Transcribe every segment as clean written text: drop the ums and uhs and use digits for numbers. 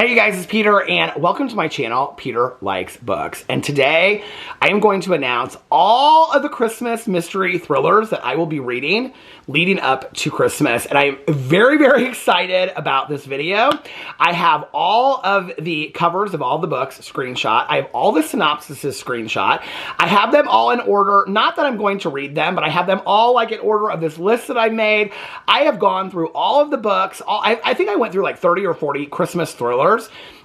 Hey you guys, it's Peter and welcome to my channel, Peter Likes Books. And today I am going to announce all of the Christmas mystery thrillers that I will be reading leading up to Christmas. And I am very, very excited about this video. I have all of the covers of all the books screenshot. I have all the synopsises screenshot. I have them all in order. Not that I'm going to read them, but I have them all like in order of this list that I made. I have gone through all of the books. I think I went through like 30 or 40 Christmas thrillers.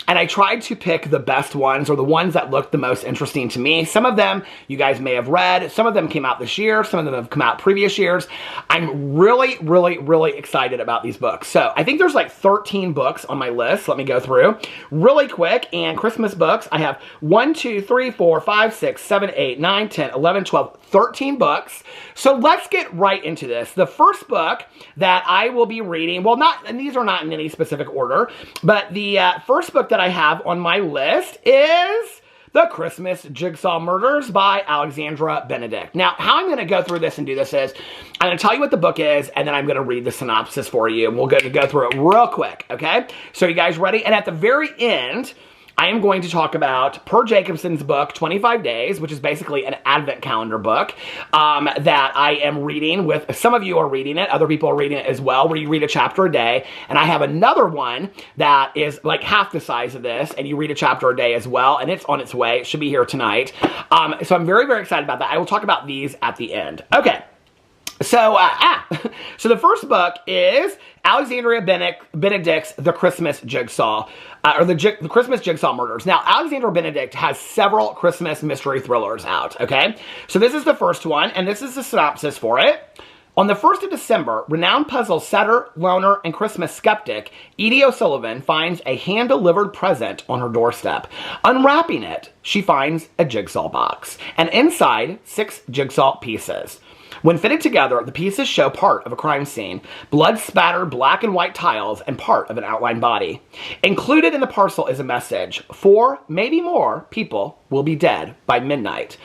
And I tried to pick the best ones or the ones that looked the most interesting to me. Some of them you guys may have read. Some of them came out this year. Some of them have come out previous years. I'm really, really, really excited about these books. So I think there's like 13 books on my list. Let me go through really quick. And Christmas books, I have 1, 2, 3, 4, 5, 6, 7, 8, 9, 10, 11, 12, 13 books. So let's get right into this. The first book that I will be reading, well, and these are not in any specific order, but the first book that I have on my list is The Christmas Jigsaw Murders by Alexandra Benedict. Now, how I'm going to go through this and do this is, I'm going to tell you what the book is, and then I'm going to read the synopsis for you, and we'll go through it real quick, okay? So you guys ready? And at the very end, I am going to talk about Per Jacobson's book, 25 Days, which is basically an advent calendar book that I am reading with, some of you are reading it, other people are reading it as well, where you read a chapter a day. And I have another one that is like half the size of this, and you read a chapter a day as well, and it's on its way. It should be here tonight. So I'm very, very excited about that. I will talk about these at the end. Okay. So, so the first book is Alexandria Benedict's The Christmas Jigsaw, or the Christmas Jigsaw Murders. Now, Alexandra Benedict has several Christmas mystery thrillers out, okay? So this is the first one, and this is the synopsis for it. On the 1st of December, renowned puzzle setter, loner, and Christmas skeptic Edie O'Sullivan finds a hand-delivered present on her doorstep. Unwrapping it, she finds a jigsaw box, and inside, 6 jigsaw pieces. When fitted together, the pieces show part of a crime scene, blood-spattered black and white tiles, and part of an outlined body. Included in the parcel is a message: 4, maybe more, people will be dead by midnight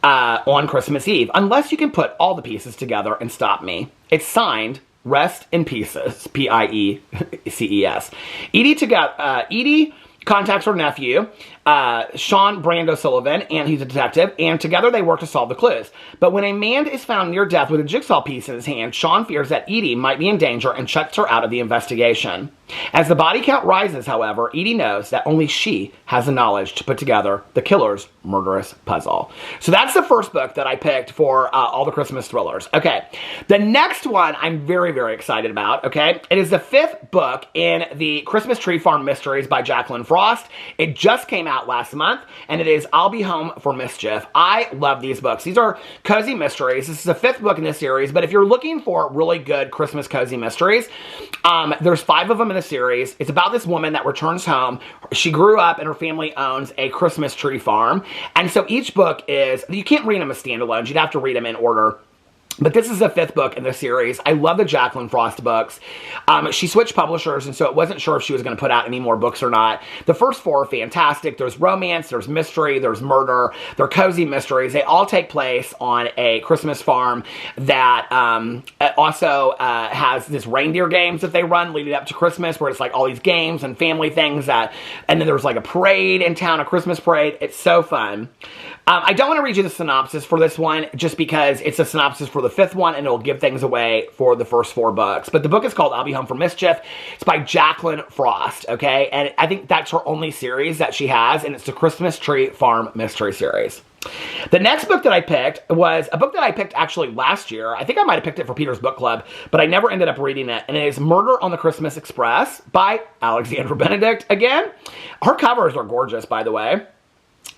on Christmas Eve, unless you can put all the pieces together and stop me. It's signed, Rest in Pieces, P-I-E-C-E-S. Edie contacts her nephew, Sean Brando Sullivan, and he's a detective, and together they work to solve the clues. But when a man is found near death with a jigsaw piece in his hand, Sean fears that Edie might be in danger and checks her out of the investigation. As the body count rises, however, Edie knows that only she has the knowledge to put together the killer's murderous puzzle. So that's the first book that I picked for all the Christmas thrillers. Okay, the next one I'm very, very excited about, okay? It is the 5th book in the Christmas Tree Farm Mysteries by Jacqueline Frost. It just came out last month, and it is I'll Be Home for Mischief. I love these books. These are cozy mysteries. This is the 5th book in this series, but if you're looking for really good Christmas cozy mysteries, there's 5 of them in the series. It's about this woman that returns home. She grew up and her family owns a Christmas tree farm, and so each book is, you can't read them as standalones. You'd have to read them in order. But this is the 5th book in the series. I love the Jacqueline Frost books. She switched publishers, and so it wasn't sure if she was going to put out any more books or not. The first 4 are fantastic. There's romance, there's mystery, there's murder. They're cozy mysteries. They all take place on a Christmas farm that also has this reindeer games that they run leading up to Christmas, where it's like all these games and family things and then there's like a parade in town, a Christmas parade. It's so fun. I don't want to read you the synopsis for this one just because it's a synopsis for the 5th one and it'll give things away for the first 4 books. But the book is called I'll Be Home for Mischief. It's by Jacqueline Frost, okay? And I think that's her only series that she has, and it's the Christmas Tree Farm Mystery Series. The next book that I picked was a book that I picked actually last year. I think I might have picked it for Peter's Book Club, but I never ended up reading it. And it is Murder on the Christmas Express by Alexandra Benedict again. Her covers are gorgeous, by the way.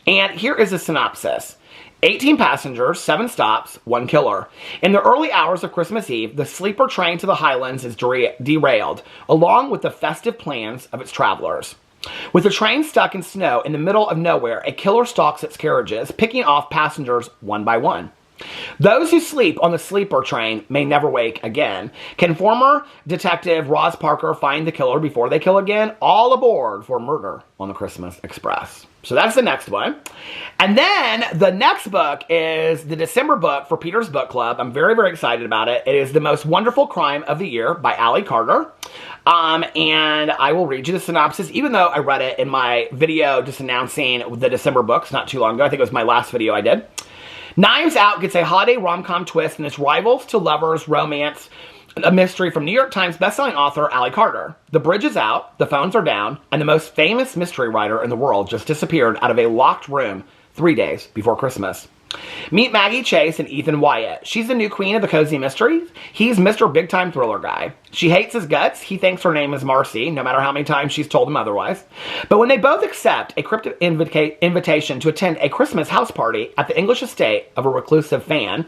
And here is the synopsis. 18 passengers, 7 stops, 1 killer. In the early hours of Christmas Eve, the sleeper train to the Highlands is derailed, along with the festive plans of its travelers. With the train stuck in snow in the middle of nowhere, a killer stalks its carriages, picking off passengers one by one. Those who sleep on the sleeper train may never wake again. Can former detective Roz Parker find the killer before they kill again? All aboard for Murder on the Christmas Express. So that's the next one. And then the next book is the December book for Peter's Book Club. I'm very, very excited about it. It is The Most Wonderful Crime of the Year by Ali Carter. And I will read you the synopsis, even though I read it in my video just announcing the December books not too long ago. I think it was my last video I did. Knives Out gets a holiday rom-com twist in its rivals to lovers romance, a mystery from New York Times bestselling author Ali Carter. The bridge is out, the phones are down, and the most famous mystery writer in the world just disappeared out of a locked room 3 days before Christmas. Meet Maggie Chase and Ethan Wyatt. She's the new queen of the cozy mysteries. He's Mr. Big Time Thriller guy. She hates his guts. He thinks her name is Marcy, no matter how many times she's told him otherwise. But when they both accept a cryptic invitation to attend a Christmas house party at the English estate of a reclusive fan,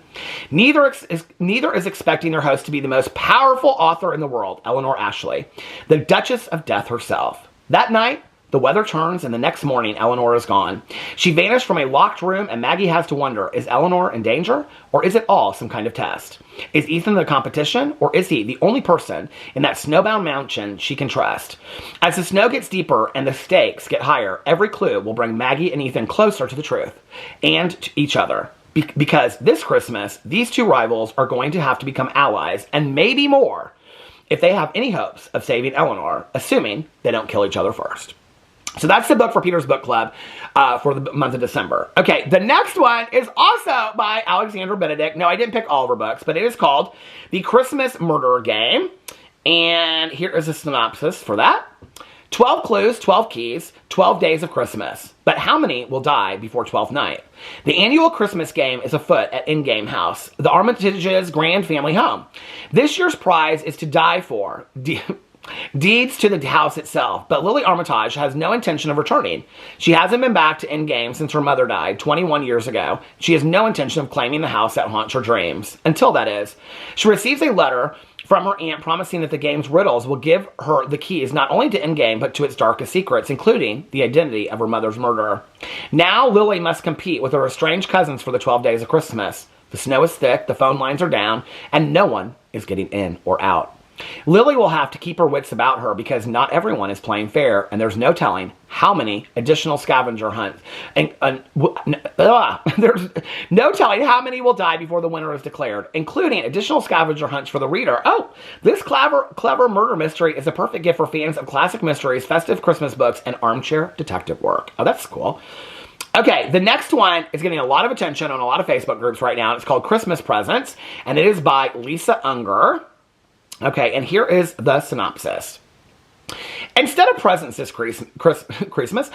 neither is expecting their host to be the most powerful author in the world, Eleanor Ashley, the Duchess of Death herself. That night, the weather turns, and the next morning, Eleanor is gone. She vanished from a locked room, and Maggie has to wonder, is Eleanor in danger, or is it all some kind of test? Is Ethan the competition, or is he the only person in that snowbound mountain she can trust? As the snow gets deeper and the stakes get higher, every clue will bring Maggie and Ethan closer to the truth and to each other. Because this Christmas, these two rivals are going to have to become allies, and maybe more, if they have any hopes of saving Eleanor, assuming they don't kill each other first. So that's the book for Peter's Book Club for the month of December. Okay, the next one is also by Alexandra Benedict. No, I didn't pick all of her books, but it is called The Christmas Murder Game. And here is a synopsis for that. 12 clues, 12 keys, 12 days of Christmas. But how many will die before 12th night? The annual Christmas game is afoot at In-Game House, the Armitage's grand family home. This year's prize is to die for deeds to the house itself, but Lily Armitage has no intention of returning. She hasn't been back to Endgame since her mother died 21 years ago. She has no intention of claiming the house that haunts her dreams. Until that is. She receives a letter from her aunt promising that the game's riddles will give her the keys not only to Endgame, but to its darkest secrets, including the identity of her mother's murderer. Now Lily must compete with her estranged cousins for the 12 days of Christmas. The snow is thick, the phone lines are down, and no one is getting in or out. Lily will have to keep her wits about her because not everyone is playing fair, and there's no telling how many additional scavenger hunts. There's no telling how many will die before the winner is declared, including additional scavenger hunts for the reader. Oh, this clever murder mystery is a perfect gift for fans of classic mysteries, festive Christmas books, and armchair detective work. Oh, that's cool. Okay, the next one is getting a lot of attention on a lot of Facebook groups right now. It's called Christmas Presents, and it is by Lisa Unger. Okay, and here is the synopsis. Instead of presents this Christmas,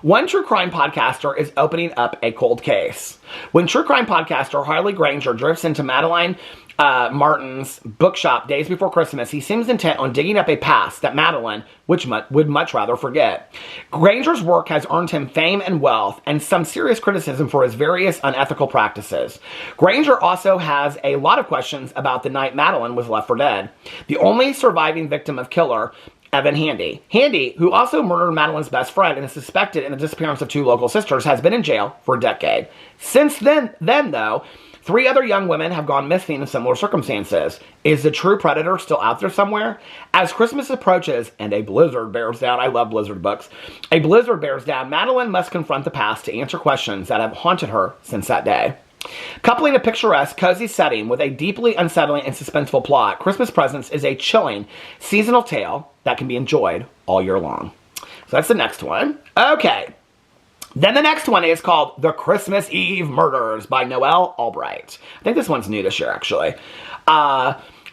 one true crime podcaster is opening up a cold case. When true crime podcaster Harley Granger drifts into Madeline Martin's bookshop days before Christmas, he seems intent on digging up a past that Madeline would much rather forget. Granger's work has earned him fame and wealth, and some serious criticism for his various unethical practices. Granger also has a lot of questions about the night Madeline was left for dead. The only surviving victim of killer Evan Handy. Handy, who also murdered Madeline's best friend and is suspected in the disappearance of two local sisters, has been in jail for a decade. Since then though, 3 other young women have gone missing in similar circumstances. Is the true predator still out there somewhere? As Christmas approaches and a blizzard bears down, I love blizzard books, a blizzard bears down, Madeline must confront the past to answer questions that have haunted her since that day. Coupling a picturesque, cozy setting with a deeply unsettling and suspenseful plot, Christmas Presents is a chilling, seasonal tale that can be enjoyed all year long. So that's the next one. Okay. Then the next one is called The Christmas Eve Murders by Noelle Albright. I think this one's new this year, actually.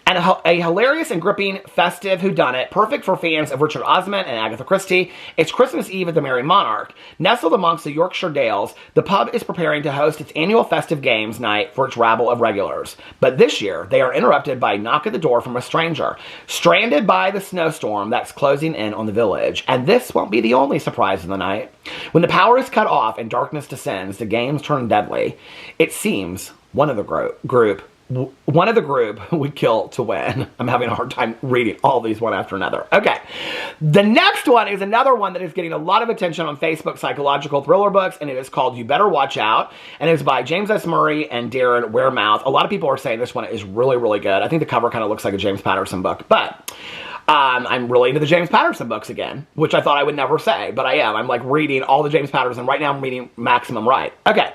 And a hilarious and gripping festive whodunit, perfect for fans of Richard Osman and Agatha Christie. It's Christmas Eve at the Merry Monarch. Nestled amongst the Yorkshire Dales, the pub is preparing to host its annual festive games night for its rabble of regulars. But this year, they are interrupted by a knock at the door from a stranger, stranded by the snowstorm that's closing in on the village. And this won't be the only surprise of the night. When the power is cut off and darkness descends, the games turn deadly. It seems one of the group one of the group would kill to win. I'm having a hard time reading all these one after another. Okay. The next one is another one that is getting a lot of attention on Facebook, psychological thriller books, and it is called You Better Watch Out, and it is by James S. Murray and Darren Wearmouth. A lot of people are saying this one is really, really good. I think the cover kind of looks like a James Patterson book, but I'm really into the James Patterson books again, which I thought I would never say, but I am. I'm like reading all the James Patterson. Right now I'm reading Maximum Right. Okay.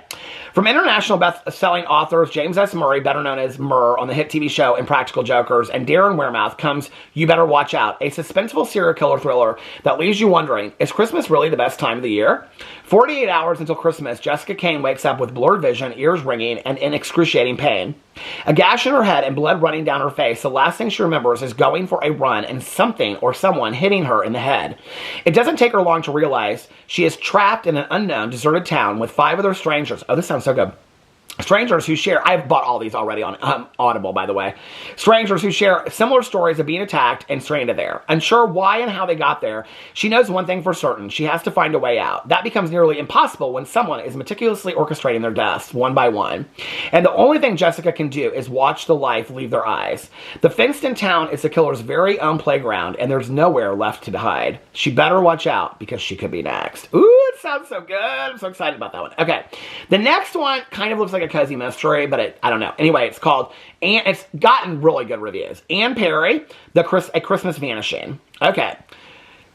From international best-selling authors James S. Murray, better known as Murr on the hit TV show Impractical Jokers, and Darren Wearmouth comes You Better Watch Out, a suspenseful serial killer thriller that leaves you wondering, is Christmas really the best time of the year? 48 hours until Christmas, Jessica Kane wakes up with blurred vision, ears ringing, and in excruciating pain. A gash in her head and blood running down her face, the last thing she remembers is going for a run and something or someone hitting her in the head. It doesn't take her long to realize she is trapped in an unknown, deserted town with 5 other strangers. Oh, this sounds so good. Strangers who share, I've bought all these already on Audible, by the way. Strangers who share similar stories of being attacked and stranded there. Unsure why and how they got there, she knows one thing for certain. She has to find a way out. That becomes nearly impossible when someone is meticulously orchestrating their deaths, one by one. And the only thing Jessica can do is watch the life leave their eyes. The fenced-in town is the killer's very own playground, and there's nowhere left to hide. She better watch out, because she could be next. Ooh, it sounds so good. I'm so excited about that one. Okay. The next one kind of looks like a cozy mystery, but I don't know. Anyway, it's called, and it's gotten really good reviews. Anne Perry, A Christmas Vanishing. Okay.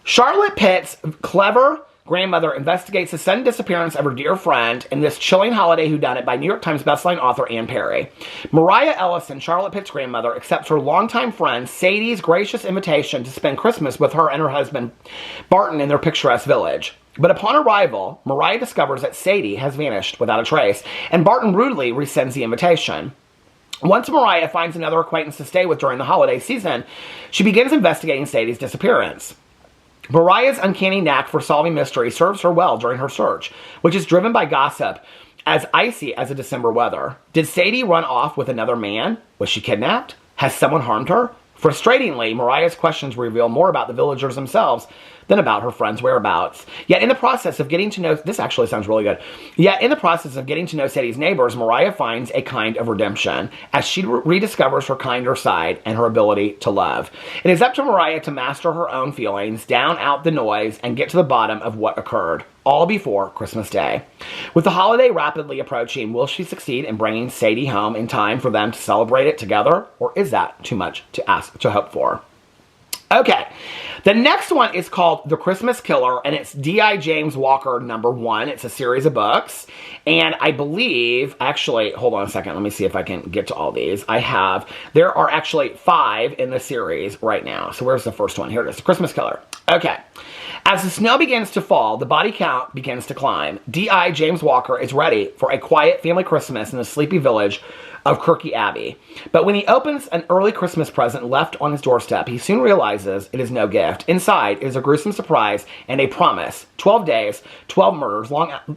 Charlotte Pitt's clever grandmother investigates the sudden disappearance of her dear friend in this chilling holiday whodunit by New York Times bestselling author Anne Perry. Mariah Ellison, Charlotte Pitt's grandmother, accepts her longtime friend Sadie's gracious invitation to spend Christmas with her and her husband Barton in their picturesque village. But upon arrival, Mariah discovers that Sadie has vanished without a trace, and Barton rudely rescinds the invitation. Once Mariah finds another acquaintance to stay with during the holiday season, she begins investigating Sadie's disappearance. Mariah's uncanny knack for solving mysteries serves her well during her search, which is driven by gossip as icy as the December weather. Did Sadie run off with another man? Was she kidnapped? Has someone harmed her? Frustratingly, Mariah's questions reveal more about the villagers themselves than about her friend's whereabouts. Yet in the process of getting to know, this actually sounds really good. Yet in the process of getting to know Sadie's neighbors, Mariah finds a kind of redemption as she rediscovers her kinder side and her ability to love. It is up to Mariah to master her own feelings, down out the noise, and get to the bottom of what occurred. All before Christmas Day. With the holiday rapidly approaching, will she succeed in bringing Sadie home in time for them to celebrate it together? Or is that too much to hope for? Okay, the next one is called The Christmas Killer, and it's D.I. James Walker #1. It's a series of books, and I believe, actually, hold on a second, let me see if I can get to all these. There are actually 5 in the series right now. So where's the first one? Here it is, The Christmas Killer. Okay. As the snow begins to fall, the body count begins to climb. D.I. James Walker is ready for a quiet family Christmas in the sleepy village of Kirky Abbey. But when he opens an early Christmas present left on his doorstep, he soon realizes it is no gift. Inside is a gruesome surprise and a promise. 12 days, 12 murders,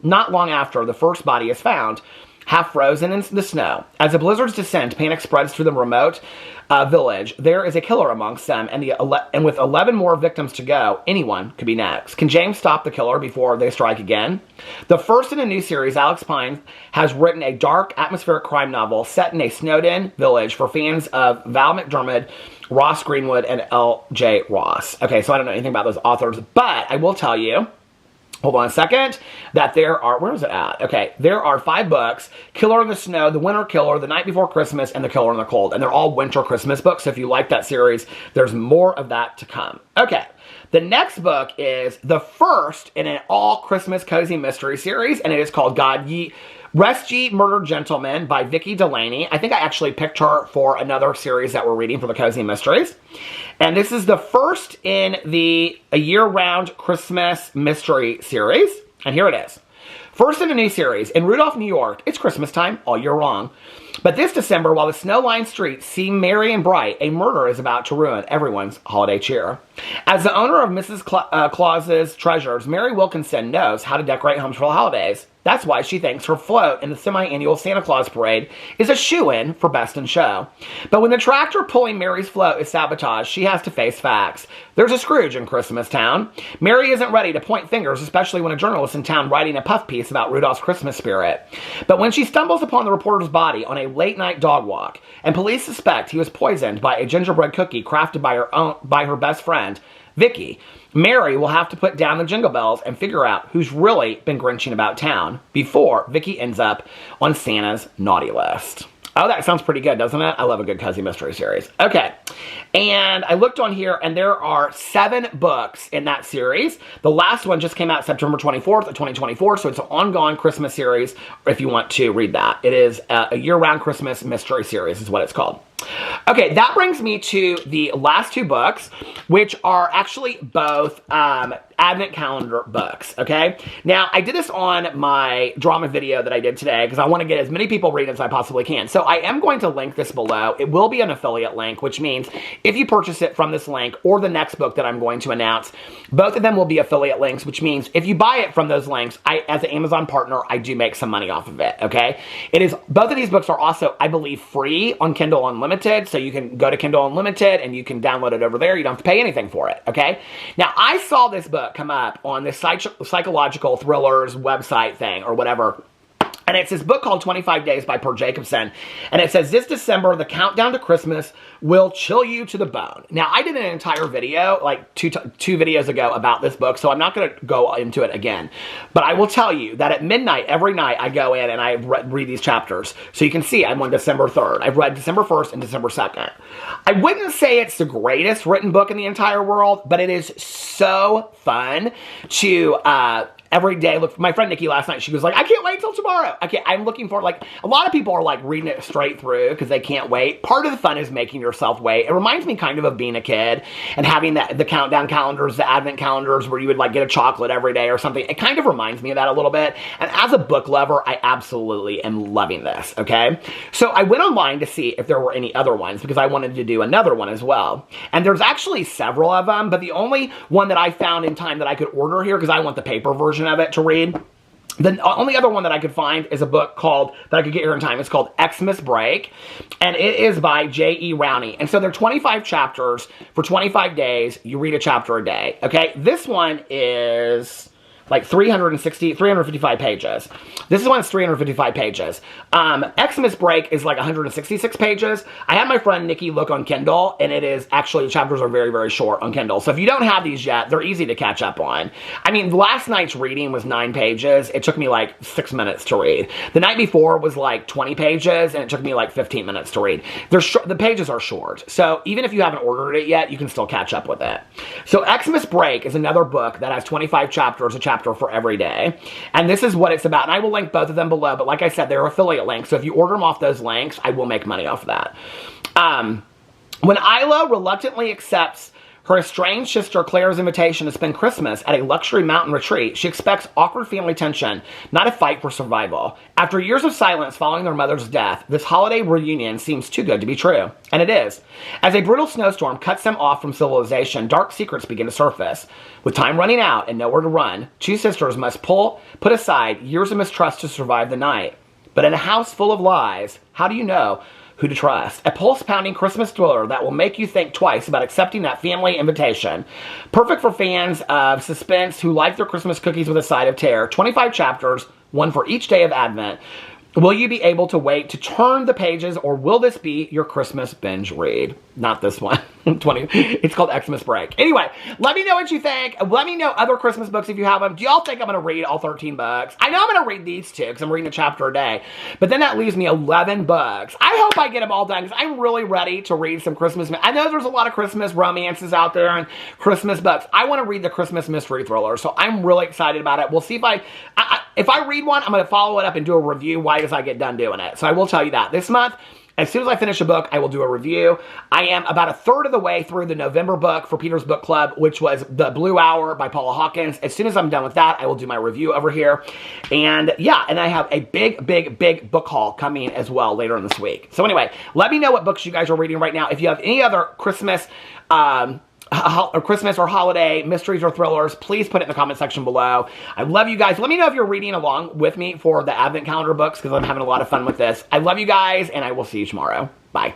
not long after the first body is found, half frozen in the snow. As the blizzards descend, panic spreads through the remote village. There is a killer amongst them, and with 11 more victims to go, anyone could be next. Can James stop the killer before they strike again? The first in a new series, Alex Pine has written a dark, atmospheric crime novel set in a snowed-in village for fans of Val McDermid, Ross Greenwood, and L.J. Ross. Okay, so I don't know anything about those authors, but I will tell you, hold on a second, that there are, where is it at? Okay, there are 5 books, Killer in the Snow, The Winter Killer, The Night Before Christmas, and The Killer in the Cold. And they're all winter Christmas books, so if you like that series, there's more of that to come. Okay, the next book is the first in an all-Christmas cozy mystery series, and it is called Rest Ye Murdered Gentlemen by Vicki Delaney. I think I actually picked her for another series that we're reading for the Cozy Mysteries. And this is the first in a year-round Christmas mystery series. And here it is. First in a new series, in Rudolph, New York, it's Christmas time all year long. But this December, while the snow-lined streets seem merry and bright, a murder is about to ruin everyone's holiday cheer. As the owner of Mrs. Claus's treasures, Mary Wilkinson knows how to decorate homes for the holidays. That's why she thinks her float in the semi-annual Santa Claus parade is a shoo-in for Best in Show. But when the tractor pulling Mary's float is sabotaged, she has to face facts. There's a Scrooge in Christmas Town. Mary isn't ready to point fingers, especially when a journalist in town writing a puff piece about Rudolph's Christmas spirit. But when she stumbles upon the reporter's body on a late-night dog walk, and police suspect he was poisoned by a gingerbread cookie crafted by her best friend, Vicky, Mary will have to put down the jingle bells and figure out who's really been grinching about town before Vicky ends up on Santa's naughty list. Oh, that sounds pretty good, doesn't it? I love a good cozy mystery series. Okay, and I looked on here, and there are 7 books in that series. The last one just came out September 24th of 2024, so it's an ongoing Christmas series if you want to read that. It is a year-round Christmas mystery series is what it's called. Okay, that brings me to the last 2 books, which are actually both Advent calendar books, okay? Now, I did this on my drama video that I did today because I want to get as many people reading as I possibly can. So I am going to link this below. It will be an affiliate link, which means if you purchase it from this link or the next book that I'm going to announce, both of them will be affiliate links, which means if you buy it from those links, as an Amazon partner, I do make some money off of it, okay? Both of these books are also, I believe, free on Kindle Unlimited, so you can go to Kindle Unlimited and you can download it over there. You don't have to pay anything for it, okay? Now, I saw this book come up on this psychological thrillers website thing or whatever. And it's this book called 25 Days by Per Jacobson. And it says, this December, the countdown to Christmas will chill you to the bone. Now, I did an entire video, like two videos ago about this book, so I'm not going to go into it again. But I will tell you that at midnight, every night, I go in and I read these chapters. So you can see I'm on December 3rd. I've read December 1st and December 2nd. I wouldn't say it's the greatest written book in the entire world, but it is so fun to every day. Look, my friend Nikki last night, she was like, I can't wait till tomorrow. Okay, I'm looking for, like, a lot of people are like reading it straight through because they can't wait. Part of the fun is making yourself wait. It reminds me kind of being a kid and having the countdown calendars, the advent calendars where you would like get a chocolate every day or something. It kind of reminds me of that a little bit. And as a book lover, I absolutely am loving this, okay? So I went online to see if there were any other ones because I wanted to do another one as well. And there's actually several of them, but the only one that I found in time that I could order here, because I want the paper version of it to read, the only other one that I could find is a book that I could get here in time. It's called Xmas Break, and it is by J.E. Rowney. And so there are 25 chapters for 25 days. You read a chapter a day, okay? This one is like 355 pages. This one is 355 pages. Xmas Break is like 166 pages. I had my friend Nikki look on Kindle, and it is actually, the chapters are very, very short on Kindle. So if you don't have these yet, they're easy to catch up on. I mean, last night's reading was 9 pages. It took me like 6 minutes to read. The night before was like 20 pages, and it took me like 15 minutes to read. The pages are short. So even if you haven't ordered it yet, you can still catch up with it. So Xmas Break is another book that has 25 chapters, a chapter for every day. And this is what it's about. And I will link both of them below. But like I said, they're affiliate links. So if you order them off those links, I will make money off of that. When Isla reluctantly accepts her estranged sister Claire's invitation to spend Christmas at a luxury mountain retreat, she expects awkward family tension, not a fight for survival. After years of silence following their mother's death, this holiday reunion seems too good to be true. And it is. As a brutal snowstorm cuts them off from civilization, dark secrets begin to surface. With time running out and nowhere to run, 2 sisters must put aside years of mistrust to survive the night. But in a house full of lies, how do you know who to trust? A pulse-pounding Christmas thriller that will make you think twice about accepting that family invitation. Perfect for fans of suspense who like their Christmas cookies with a side of terror. 25 chapters, one for each day of Advent. Will you be able to wait to turn the pages, or will this be your Christmas binge read? Not this one. It's called Xmas Break. Anyway, let me know what you think. Let me know other Christmas books if you have them. Do y'all think I'm going to read all 13 books? I know I'm going to read these 2 because I'm reading a chapter a day. But then that leaves me 11 books. I hope I get them all done because I'm really ready to read some Christmas. I know there's a lot of Christmas romances out there and Christmas books. I want to read the Christmas mystery thriller. So I'm really excited about it. We'll see if if I read one, I'm going to follow it up and do a review right as I get done doing it. So I will tell you that. This month, as soon as I finish a book, I will do a review. I am about a third of the way through the November book for Peter's Book Club, which was The Blue Hour by Paula Hawkins. As soon as I'm done with that, I will do my review over here. And yeah, and I have a big, big, big book haul coming as well later in this week. So anyway, let me know what books you guys are reading right now. If you have any other Christmas or Christmas or holiday mysteries or thrillers, please put it in the comment section below. I love you guys. Let me know if you're reading along with me for the Advent calendar books because I'm having a lot of fun with this. I love you guys, and I will see you tomorrow. Bye.